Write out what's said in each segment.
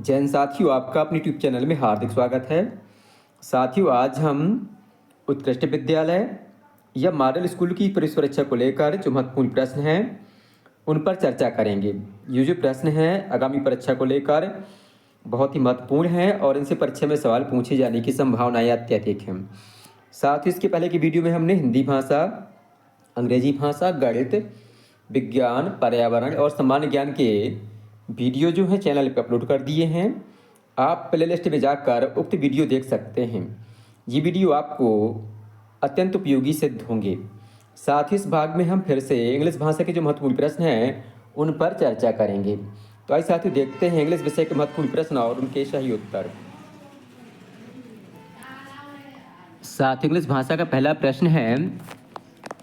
जैन साथियों, आपका अपने यूट्यूब चैनल में हार्दिक स्वागत है। साथियों, आज हम उत्कृष्ट विद्यालय या मॉडल स्कूल की पुलिस परीक्षा को लेकर जो महत्वपूर्ण प्रश्न हैं उन पर चर्चा करेंगे। ये जो प्रश्न हैं आगामी परीक्षा को लेकर बहुत ही महत्वपूर्ण हैं और इनसे परीक्षा में सवाल पूछे जाने की संभावनाएं अत्यधिक हैं। साथ ही इसके पहले की वीडियो में हमने हिंदी भाषा, अंग्रेजी भाषा, गणित, विज्ञान, पर्यावरण और सामान्य ज्ञान के वीडियो जो है चैनल पर अपलोड कर दिए हैं। आप प्लेलिस्ट में जाकर उक्त वीडियो देख सकते हैं। ये वीडियो आपको अत्यंत उपयोगी सिद्ध होंगे। साथ ही इस भाग में हम फिर से इंग्लिश भाषा के जो महत्वपूर्ण प्रश्न हैं उन पर चर्चा करेंगे। तो आइए साथियों, देखते हैं इंग्लिश विषय के महत्वपूर्ण प्रश्न और उनके सही उत्तर। साथ इंग्लिश भाषा का पहला प्रश्न है,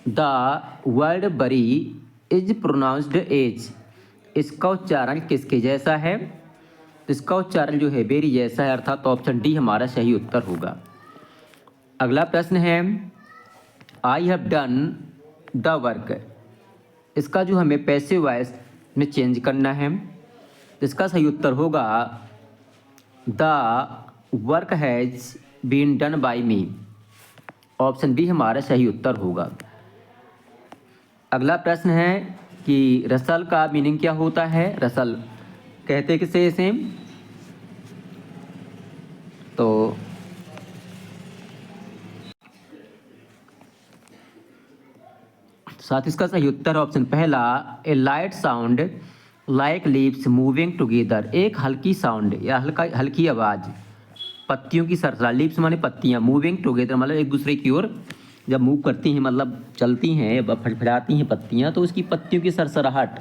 द वर्ड बरी इज प्रोनाउंस्ड एज। इसका उच्चारण किसके जैसा है? तो इसका उच्चारण जो है बेरी जैसा है, अर्थात ऑप्शन डी हमारा सही उत्तर होगा। अगला प्रश्न है, I have done the work. इसका जो हमें पैसिव वॉइस में चेंज करना है, तो इसका सही उत्तर होगा the work has been done by me. Option B हमारा सही उत्तर होगा। अगला प्रश्न है कि रसल का मीनिंग क्या होता है? रसल कहते किसे इसे? तो साथ इसका सही उत्तर ऑप्शन पहला, a light sound like leaves moving together. एक हल्की साउंड या हल्की आवाज़ पत्तियों की सरसरा, लीव्स माने पत्तियां, मूविंग टुगेदर मतलब एक दूसरे की ओर जब मूव करती हैं, मतलब चलती हैं, फड़फड़ाती हैं पत्तियां, तो उसकी पत्तियों की सरसराहट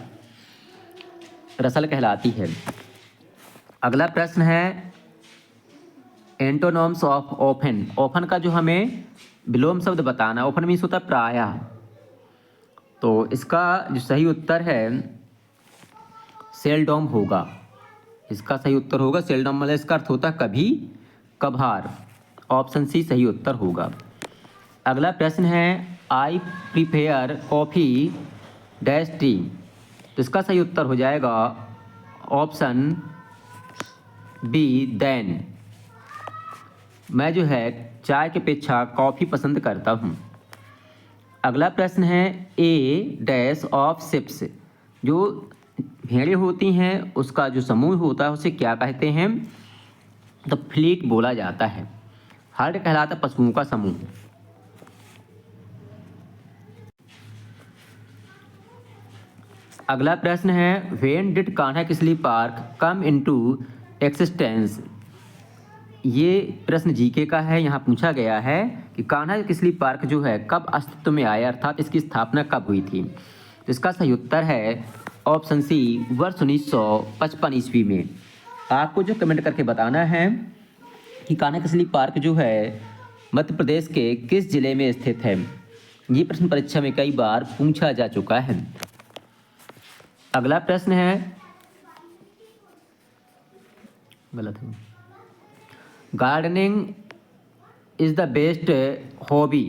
रसल कहलाती है। अगला प्रश्न है, एंटोनॉम्स ऑफ ऑफन। ऑफन का जो हमें विलोम शब्द बताना, ऑफन मीन्स होता है प्रायः, तो इसका जो सही उत्तर है सेल्डॉम होगा। इसका सही उत्तर होगा सेल्डॉम, मतलब इसका अर्थ होता है कभी कभार। ऑप्शन सी सही उत्तर होगा। अगला प्रश्न है, I prepare coffee dash T. तो इसका सही उत्तर हो जाएगा ऑप्शन बी देन। मैं जो है चाय की अपेक्षा कॉफ़ी पसंद करता हूँ। अगला प्रश्न है, ए डैश ऑफ शिप्स। जो भेड़ें होती हैं उसका जो समूह होता है उसे क्या कहते हैं? तो फ्लीट बोला जाता है। हर्ड कहलाता है पशुओं का समूह। अगला प्रश्न है, when did Kanha Kisli park come into existence. ये प्रश्न जीके का है। यहाँ पूछा गया है कि कान्हा किसली पार्क जो है कब अस्तित्व में आया, अर्थात इसकी स्थापना कब हुई थी। तो इसका सही उत्तर है ऑप्शन सी, वर्ष 1955 ईस्वी में। आपको जो कमेंट करके बताना है कि कान्हा किसली पार्क जो है मध्य प्रदेश के किस जिले में स्थित है। ये प्रश्न परीक्षा में कई बार पूछा जा चुका है। अगला प्रश्न है, गलत है, gardening is the best hobby.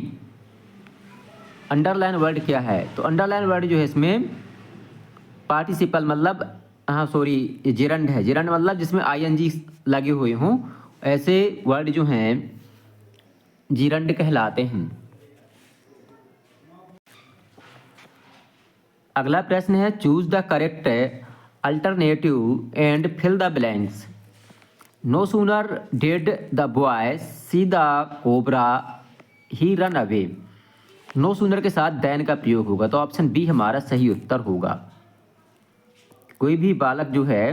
Underline word क्या है? तो अंडरलाइन वर्ड जो है इसमें पार्टिसिपल मतलब, हाँ सॉरी, जिरंड है। जिरंड मतलब जिसमें आईएनजी लगे हुए हों, ऐसे वर्ड जो हैं जिरंड कहलाते हैं। अगला प्रश्न है, choose the correct alternative and fill the blanks. No sooner did the boy see the cobra he run away. No sooner के साथ देन का प्रयोग होगा, तो ऑप्शन बी हमारा सही उत्तर होगा। कोई भी बालक जो है।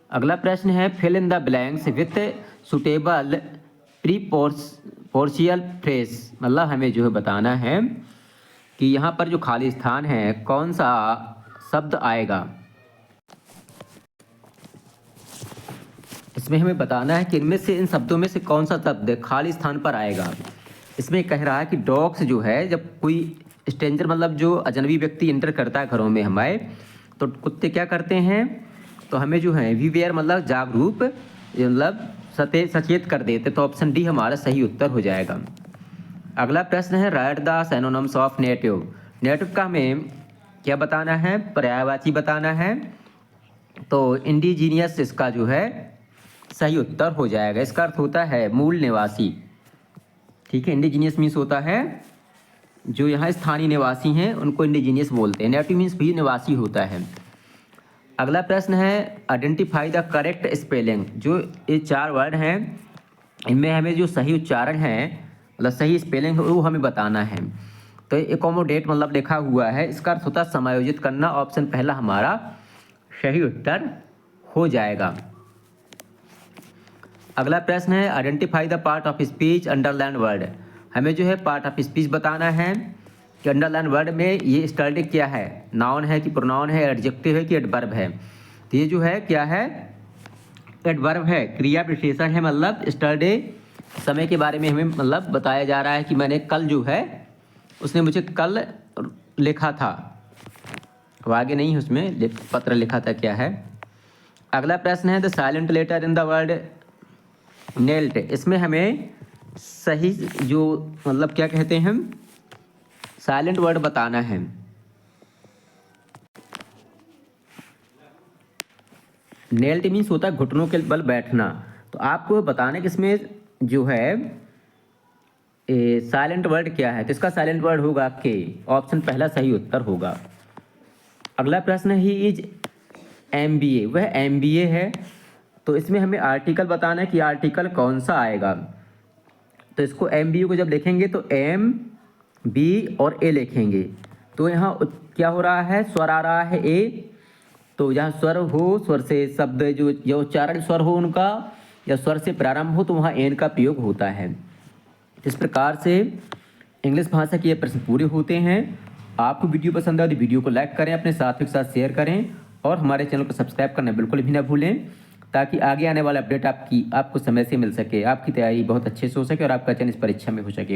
अगला प्रश्न है, fill in the blanks with suitable prepositional phrase. मतलब हमें जो है बताना है कि यहाँ पर जो खाली स्थान है कौन सा शब्द आएगा। इसमें हमें बताना है कि इनमें से, इन शब्दों में से कौन सा शब्द खाली स्थान पर आएगा। इसमें कह रहा है कि डॉग्स जो है, जब कोई स्ट्रेंजर मतलब जो अजनबी व्यक्ति इंटर करता है घरों में हमारे, तो कुत्ते क्या करते हैं, तो हमें जो है वीवेयर मतलब जागरूक, मतलब सचेत कर देते। तो ऑप्शन डी हमारा सही उत्तर हो जाएगा। अगला प्रश्न है, right the synonyms of native. Native का हमें क्या बताना है? पर्यायवाची बताना है। तो इंडिजीनियस इसका जो है सही उत्तर हो जाएगा। इसका अर्थ होता है मूल निवासी। ठीक है, इंडिजीनियस मीन्स होता है जो यहाँ स्थानीय निवासी हैं उनको इंडिजीनियस बोलते हैं। नेटिव मीन्स भी निवासी होता है। अगला प्रश्न है आइडेंटिफाई द करेक्ट स्पेलिंग। जो ये 4 वर्ड हैं इनमें हमें जो सही उच्चारण है मतलब सही स्पेलिंग है वो हमें बताना है। तो एकोमोडेट मतलब लिखा हुआ है, इसका अर्थ होता है समायोजित करना। ऑप्शन पहला हमारा सही उत्तर हो जाएगा। अगला प्रश्न है identify the part of speech underline word. हमें जो है पार्ट ऑफ स्पीच बताना है कि अंडरलाइन वर्ड में ये स्टडी क्या है, नाउन है कि प्रोनाउन है, एडजेक्टिव है कि एडवर्ब है। तो ये जो है क्या है, एडवर्ब है, क्रिया विशेषण है। मतलब स्टडी समय के बारे में हमें मतलब बताया जा रहा है कि मैंने कल जो है उसने मुझे कल लिखा था, अब आगे नहीं उसमें पत्र लिखा था क्या है। अगला प्रश्न है the silent letter in the word knelt. इसमें हमें सही जो मतलब क्या कहते हैं साइलेंट वर्ड बताना है। नेल्ट मीन्स होता है घुटनों के बल बैठना। तो आपको बताना कि इसमें जो है साइलेंट वर्ड क्या है। तो इसका साइलेंट वर्ड होगा के। ऑप्शन पहला सही उत्तर होगा। अगला प्रश्न ही इज MBA। वह MBA है। तो इसमें हमें आर्टिकल बताना है कि आर्टिकल कौन सा आएगा। तो इसको MBA को जब लिखेंगे तो M B और A लिखेंगे। तो यहाँ क्या हो रहा है, स्वर आ रहा है A। तो जहाँ स्वर हो, स्वर से शब्द जो उच्चारण स्वर हो उनका या स्वर से प्रारंभ हो तो वहाँ एन का प्रयोग होता है। इस प्रकार से इंग्लिश भाषा के ये प्रश्न पूरे होते हैं। आपको वीडियो पसंद आए तो वीडियो को लाइक करें, अपने साथियों के साथ शेयर करें और हमारे चैनल को सब्सक्राइब करना बिल्कुल भी ना भूलें, ताकि आगे आने वाला अपडेट आपको समय से मिल सके, आपकी तैयारी बहुत अच्छे से हो सके और आपका चयन इस परीक्षा में हो सके।